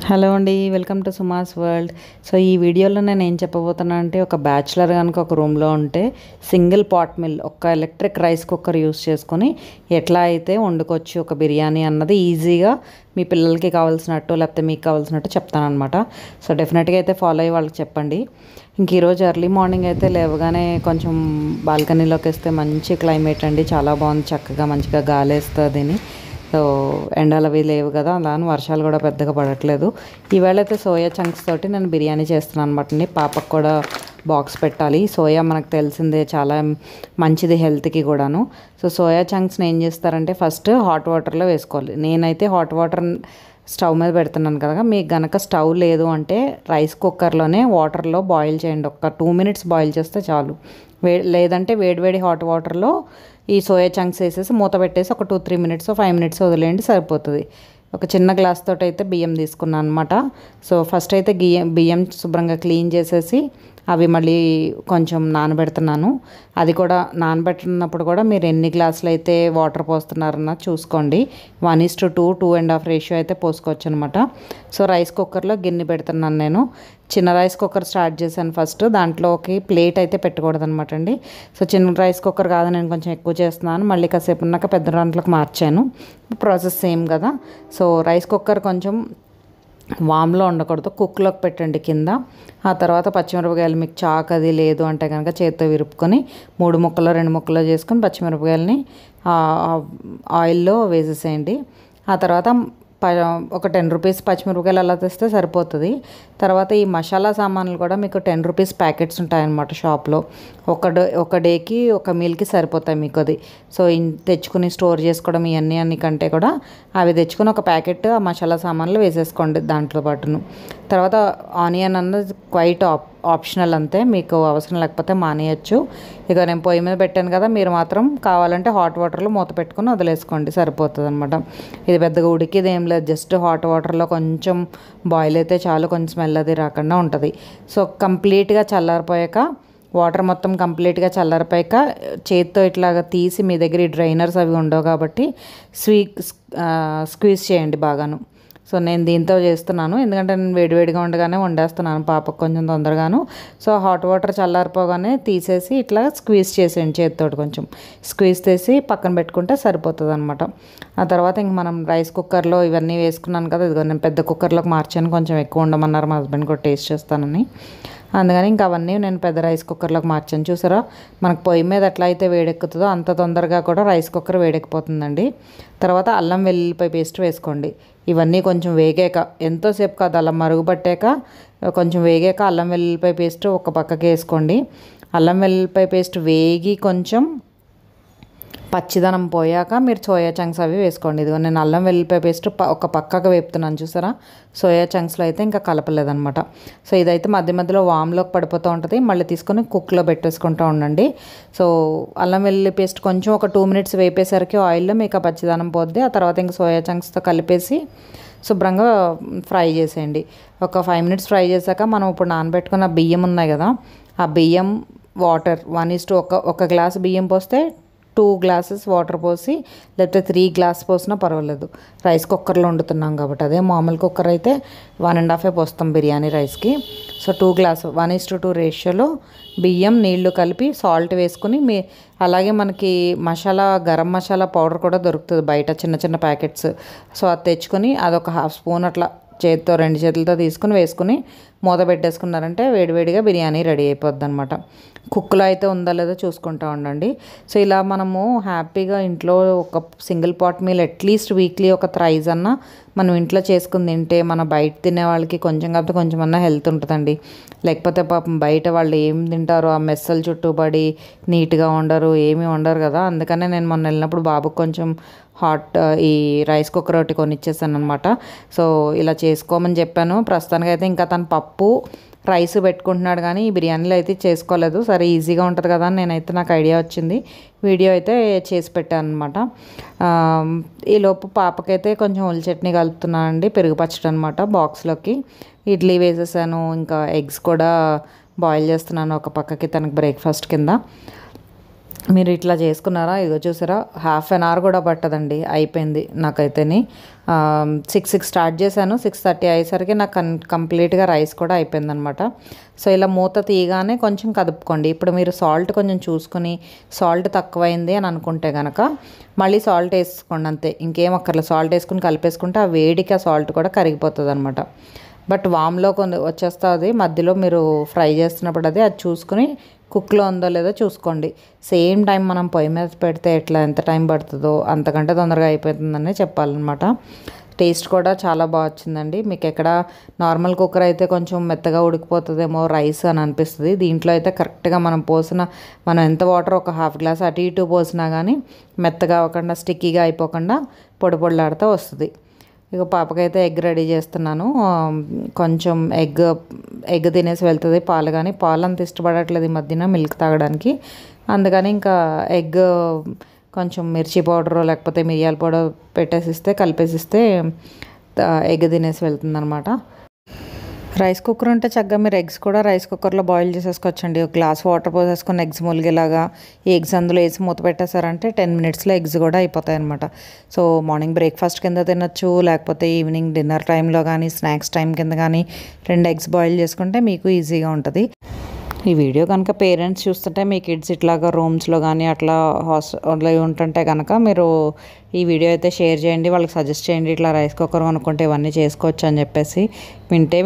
Hello అండి, welcome to Suma's world. So ఈ వీడియోలో నేను ఏం చెప్పబోతున్నా అంటే, ఒక బ్యాచులర్ కనుక ఒక రూమ్లో ఉంటే సింగిల్ పాట్ మిల్ ఒక ఎలక్ట్రిక్ రైస్ కుక్కర్ యూస్ చేసుకొని ఎట్లా అయితే వండుకోవచ్చు ఒక బిర్యానీ అన్నది ఈజీగా మీ పిల్లలకి కావాల్సినట్టు లేకపోతే మీకు కావాల్సినట్టు చెప్తానమాట. సో డెఫినెట్గా అయితే ఫాలో అయ్యి వాళ్ళకి చెప్పండి. ఇంక ఈరోజు ఎర్లీ మార్నింగ్ అయితే లేవగానే కొంచెం బాల్కనీలోకి వస్తే మంచి క్లైమేట్ అండి, చాలా బాగుంది, చక్కగా మంచిగా గాలి వేస్తుంది. సో ఎండలు అవి లేవు కదా, అలానే వర్షాలు కూడా పెద్దగా పడట్లేదు. ఈవేళ అయితే సోయా చంక్స్ తోటి నేను బిర్యానీ చేస్తున్నాను అనమాట అండి. పాపకు కూడా బాక్స్ పెట్టాలి. సోయా మనకు తెలిసిందే చాలా మంచిది హెల్త్కి కూడాను. సో సోయా చంక్స్ని ఏం చేస్తారంటే ఫస్ట్ హాట్ వాటర్లో వేసుకోవాలి. నేనైతే హాట్ వాటర్ స్టవ్ మీద పెడుతున్నాను కదా, మీకు గనక స్టవ్ లేదు అంటే రైస్ కుక్కర్లోనే వాటర్లో బాయిల్ చేయండి. ఒక 2 minutes బాయిల్ చేస్తే చాలు. లేదంటే వేడివేడి హాట్ వాటర్లో ఈ సోయా చంక్స్ వేసేసి మూత పెట్టేసి ఒక 2-3 minutes 5 minutes వదిలేయండి, సరిపోతుంది. ఒక చిన్న గ్లాస్ తోటి అయితే బియ్యం తీసుకున్నాను అనమాట. సో ఫస్ట్ అయితే బియ్యం శుభ్రంగా క్లీన్ చేసేసి అవి మళ్ళీ కొంచెం నానబెడుతున్నాను. అది కూడా నానబెట్టినప్పుడు కూడా మీరు ఎన్ని గ్లాసులు అయితే వాటర్ పోస్తున్నారన్న చూసుకోండి. 1:2, 2.5 రేషియో అయితే పోసుకోవచ్చు అనమాట. సో రైస్ కుక్కర్లో గిన్నె పెడుతున్నాను నేను. చిన్న రైస్ కుక్కర్ స్టార్ట్ చేశాను ఫస్ట్. దాంట్లోకి ప్లేట్ అయితే పెట్టకూడదు అనమాట అండి. సో చిన్న రైస్ కుక్కర్ కాదు, నేను కొంచెం ఎక్కువ చేస్తున్నాను. మళ్ళీ కాసేపు ఉన్నాక పెద్ద దాంట్లోకి మార్చాను. ప్రాసెస్ సేమ్ కదా. సో రైస్ కుక్కర్ కొంచెం వామ్లో ఉండకూడదు, కుక్లోకి పెట్టండి కింద. ఆ తర్వాత పచ్చిమిరపకాయలు మీకు చాక్ అది లేదు అంటే కనుక చేత్తో విరుపుకొని 3 ముక్కలు 2 ముక్కలు చేసుకొని పచ్చిమిరపకాయలని ఆయిల్లో వేసేసేయండి. ఆ తర్వాత ఒక 10 రూపీస్ పచ్చిమిరపకాయలు అలా తెస్తే సరిపోతుంది. తర్వాత ఈ మసాలా సామాన్లు కూడా మీకు 10 రూపీస్ ప్యాకెట్స్ ఉంటాయన్నమాట షాప్లో. ఒక డేకి ఒక మీల్కి సరిపోతాయి మీకు అది. సో తెచ్చుకుని స్టోర్ చేసుకోవడం ఇవన్నీ కంటే కూడా అవి తెచ్చుకొని ఒక ప్యాకెట్ ఆ మసాలా సామాన్లు వేసేసుకోండి దాంట్లో పాటును. తర్వాత ఆనియన్ అన్నది క్వైట్ ఆప్షనల్, అంతే, మీకు అవసరం లేకపోతే మానేయచ్చు. ఇక నేను పొయ్యి మీద పెట్టాను కదా, మీరు మాత్రం కావాలంటే హాట్ వాటర్లో మూత పెట్టుకుని వదిలేసుకోండి, సరిపోతుంది అనమాట. ఇది పెద్దగా ఉడికిది ఏం లేదు, జస్ట్ హాట్ వాటర్లో కొంచెం బాయిల్ అయితే చాలు, కొంచెం స్మెల్ అది రాకుండా ఉంటుంది. సో కంప్లీట్గా చల్లారిపోయాక వాటర్ మొత్తం కంప్లీట్గా చల్లారిపోయాక చేత్తో ఇట్లాగా తీసి, మీ దగ్గర ఈ డ్రైనర్స్ అవి ఉండవు కాబట్టి స్క్వీజ్ చేయండి బాగాను. సో నేను దీంతో చేస్తున్నాను, ఎందుకంటే నేను వేడివేడిగా ఉండగానే వండేస్తున్నాను పాపకు కొంచెం తొందరగాను. సో హాట్ వాటర్ చల్లారిపోగానే తీసేసి ఇట్లా స్క్వీజ్ చేసేయండి చేతితో, కొంచెం స్క్వీజ్ చేసి పక్కన పెట్టుకుంటే సరిపోతుంది అనమాట. ఆ తర్వాత ఇంక మనం రైస్ కుక్కర్లో ఇవన్నీ వేసుకున్నాను కదా, ఇదిగో నేను పెద్ద కుక్కర్లోకి మార్చాను, కొంచెం ఎక్కువ ఉండమన్నారు మా హస్బెండ్ కూడా టేస్ట్ చేస్తానని. అందుకని ఇంకా అవన్నీ నేను పెద్ద రైస్ కుక్కర్లోకి మార్చాను. చూసారా, మనకు పొయ్యి మీద ఎట్లా అయితే వేడెక్కుతుందో అంత తొందరగా కూడా రైస్ కుక్కర్ వేడెక్కిపోతుందండి. తర్వాత అల్లం వెల్లుల్లిపాయ పేస్ట్ వేసుకోండి. ఇవన్నీ కొంచెం వేగాక, ఎంతోసేపు కాదు, అల్లం మరుగుపట్టాక కొంచెం వేగాక అల్లం వెల్లుల్లిపాయ పేస్ట్ ఒక పక్కకి వేసుకోండి. అల్లం వెల్లుల్లిపాయ పేస్ట్ వేగి కొంచెం పచ్చిదనం పోయాక మీరు సోయా చంక్స్ అవి వేసుకోండి. ఇదిగో నేను అల్లం వెల్లుల్లిపాయ పేస్ట్ ఒక పక్కకు వేపుతున్నాను చూసారా. సోయా చంక్స్లో అయితే ఇంకా కలపలేదనమాట. సో ఇదైతే మధ్య మధ్యలో వామ్లోకి పడిపోతూ ఉంటుంది, మళ్ళీ తీసుకొని కుక్లో పెట్టేసుకుంటూ ఉండండి. సో అల్లం వెల్లుల్లి పేస్ట్ కొంచెం ఒక 2 minutes వేపేసరికి ఆయిల్లో మీకు ఆ పచ్చిదనం పోద్ది. ఆ తర్వాత ఇంకా సోయా చంక్స్తో కలిపేసి శుభ్రంగా ఫ్రై చేసేయండి. ఒక 5 minutes ఫ్రై చేశాక మనం ఇప్పుడు నానబెట్టుకున్న బియ్యం ఉన్నాయి కదా, ఆ బియ్యం వాటర్ 1:1, ఒక గ్లాసు బియ్యం పోస్తే 2 glasses వాటర్ పోసి, లేకపోతే 3 glasses పోసినా పర్వాలేదు. రైస్ కుక్కర్లో వండుతున్నాం కాబట్టి, అదే మామూలు కుక్కర్ అయితే 1.5 పోస్తాం బిర్యానీ రైస్కి. సో 2 glasses 1:2 రేషియోలో బియ్యం నీళ్లు కలిపి సాల్ట్ వేసుకుని, అలాగే మనకి గరం మసాలా పౌడర్ కూడా దొరుకుతుంది బయట, చిన్న చిన్న ప్యాకెట్స్. సో అది తెచ్చుకొని అదొక 1/2 స్పూన్ అట్లా చేతితో 2 చేతులతో తీసుకుని వేసుకుని మూత పెట్టేసుకున్నారంటే వేడివేడిగా బిర్యానీ రెడీ అయిపోద్ది అనమాట. కుక్కలో అయితే ఉందా లేదో చూసుకుంటూ ఉండండి. సో ఇలా మనము హ్యాపీగా ఇంట్లో ఒక single pot meal at least weekly ఒక థ్రైస్ అన్నా మనం ఇంట్లో చేసుకుని తింటే, మన బయట తినే వాళ్ళకి కొంచెం కాకపోతే కొంచెం అన్నా హెల్త్ ఉంటుందండి. లేకపోతే పాపం బయట వాళ్ళు ఏం తింటారో, ఆ మెస్సలు చుట్టూపడి నీట్గా ఉండరు, ఏమీ ఉండరు కదా. అందుకనే నేను మొన్న వెళ్ళినప్పుడు బాబుకు కొంచెం ఈ రైస్ కుక్కర్ ఒకటి కొనిచ్చేసాను అనమాట. సో ఇలా చేసుకోమని చెప్పాను. ప్రస్తుతానికి అయితే ఇంకా తను పప్పు రైస్ పెట్టుకుంటున్నాడు, కానీ ఈ బిర్యానీలో అయితే చేసుకోలేదు. సరే ఈజీగా ఉంటుంది కదా అని నేనైతే, నాకు ఐడియా వచ్చింది, వీడియో అయితే చేసి పెట్టాను అనమాట. ఈలోపు పాపకైతే కొంచెం ఉల్లి చట్నీ కలుపుతున్నాను అండి, పెరుగు పచ్చడి అనమాట. బాక్స్లోకి ఇడ్లీ వేసేసాను, ఇంకా ఎగ్స్ కూడా బాయిల్ చేస్తున్నాను ఒక పక్కకి తనకు బ్రేక్ఫాస్ట్ కింద. మీరు ఇట్లా చేసుకున్నారా? ఇదిగో చూసారా, హాఫ్ అన్ అవర్ కూడా పట్టదండి, అయిపోయింది నాకైతేని. 6 స్టార్ట్ చేశాను, 6:30 అయ్యేసరికి నాకు కంప్లీట్గా రైస్ కూడా అయిపోయిందనమాట. సో ఇలా మూత తీయగానే కొంచెం కదుపుకోండి. ఇప్పుడు మీరు సాల్ట్ కొంచెం చూసుకుని సాల్ట్ తక్కువైంది అని అనుకుంటే కనుక మళ్ళీ సాల్ట్ వేసుకోండి, అంతే, ఇంకేం అక్కర్లేదు. సాల్ట్ వేసుకుని కలిపేసుకుంటే ఆ వేడికి ఆ సాల్ట్ కూడా కరిగిపోతుంది అనమాట. బట్ వామ్లో కొన్ని వచ్చేస్తుంది మధ్యలో, మీరు ఫ్రై చేస్తున్నప్పుడు అది చూసుకుని కుక్లో ఉందో లేదో చూసుకోండి. సేమ్ టైం మనం పొయ్యి మీద పెడితే ఎంత టైం పడుతుందో అంతకంటే తొందరగా అయిపోతుందని చెప్పాలన్నమాట. టేస్ట్ కూడా చాలా బాగా వచ్చిందండి. మీకు ఎక్కడ నార్మల్ కుక్కర్ అయితే కొంచెం మెత్తగా ఉడికిపోతుందేమో రైస్ అని అనిపిస్తుంది. దీంట్లో అయితే కరెక్ట్గా మనం ఎంత వాటర్ ఒక హాఫ్ గ్లాస్ అటు ఇటు పోసినా కానీ మెత్తగా అవ్వకుండా, స్టిక్కీగా అయిపోకుండా పొడి పొడిలాడుతూ వస్తుంది. ఇక పాపకైతే ఎగ్ రెడీ చేస్తున్నాను. కొంచెం ఎగ్ తినేసి వెళ్తుంది, పాలు కానీ పాలు అంత ఇష్టపడట్లేదు ఈ మధ్యన మిల్క్ తాగడానికి. అందుకని ఇంకా ఎగ్ కొంచెం మిర్చి పౌడరు లేకపోతే మిరియాల పౌడర్ పెట్టేసిస్తే, కలిపేసిస్తే ఎగ్ తినేసి వెళ్తుంది అనమాట. రైస్ కుక్కర్ ఉంటే చక్కగా మీరు ఎగ్స్ కూడా రైస్ కుక్కర్లో బాయిల్ చేసేసుకోవచ్చండి. ఒక గ్లాస్ వాటర్ పోసేసుకొని ఎగ్స్ ములిగేలాగా ఈ ఎగ్స్ అందులో వేసి మూత పెట్టేశారంటే 10 మినిట్స్లో ఎగ్స్ కూడా అయిపోతాయి అనమాట. సో మార్నింగ్ బ్రేక్ఫాస్ట్ కింద తినచ్చు, లేకపోతే ఈవినింగ్ డిన్నర్ టైంలో కానీ స్నాక్స్ టైం కింద కానీ 2 ఎగ్స్ బాయిల్ చేసుకుంటే మీకు ఈజీగా ఉంటుంది. ఈ వీడియో కనుక పేరెంట్స్ చూస్తుంటే మీ కిడ్స్ ఇట్లాగా రూమ్స్లో కానీ అట్లా హాస్టల్లో ఉంటుంటే కనుక మీరు ఈ వీడియో అయితే షేర్ చేయండి, వాళ్ళకి సజెస్ట్ చేయండి, ఇట్లా రైస్ కుక్కర్ అనుకుంటే ఇవన్నీ చేసుకోవచ్చు అని చెప్పేసి.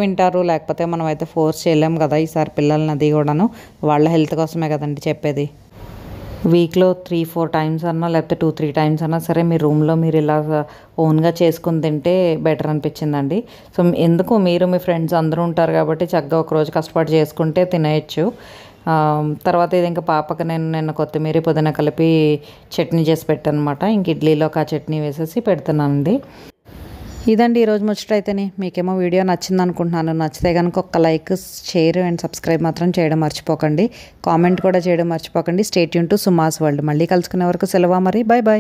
వింటారు, లేకపోతే మనం అయితే ఫోర్స్ చేయలేము కదా ఈసారి పిల్లల్ని, అది కూడాను వాళ్ళ హెల్త్ కోసమే కదండి చెప్పేది. వీక్లో 3-4 టైమ్స్ అన్నా లేకపోతే 2-3 టైమ్స్ అన్నా సరే మీ రూమ్లో మీరు ఇలా ఓన్గా చేసుకుని తింటే బెటర్ అనిపించిందండి. సో ఎందుకు, మీరు మీ ఫ్రెండ్స్ అందరూ ఉంటారు కాబట్టి చక్కగా ఒకరోజు కష్టపడి చేసుకుంటే తినేయచ్చు. తర్వాత ఇది ఇంకా పాపకి నేను కొత్తిమీర పుదీనా కలిపి చట్నీ చేసి పెట్టాను అనమాట. ఇంక ఇడ్లీలోకి ఆ చట్నీ వేసేసి పెడుతున్నానండి. ఇదండి ఈరోజు ముచ్చటైతేనే. మీకేమో వీడియో నచ్చింది అనుకుంటున్నాను. నచ్చితే కనుక ఒక లైక్, షేర్ అండ్ సబ్స్క్రైబ్ మాత్రం చేయడం మర్చిపోకండి. కామెంట్ కూడా చేయడం మర్చిపోకండి. Stay tune to Suma's world. మళ్ళీ కలుసుకునే వరకు సెలవు మరి. Bye bye.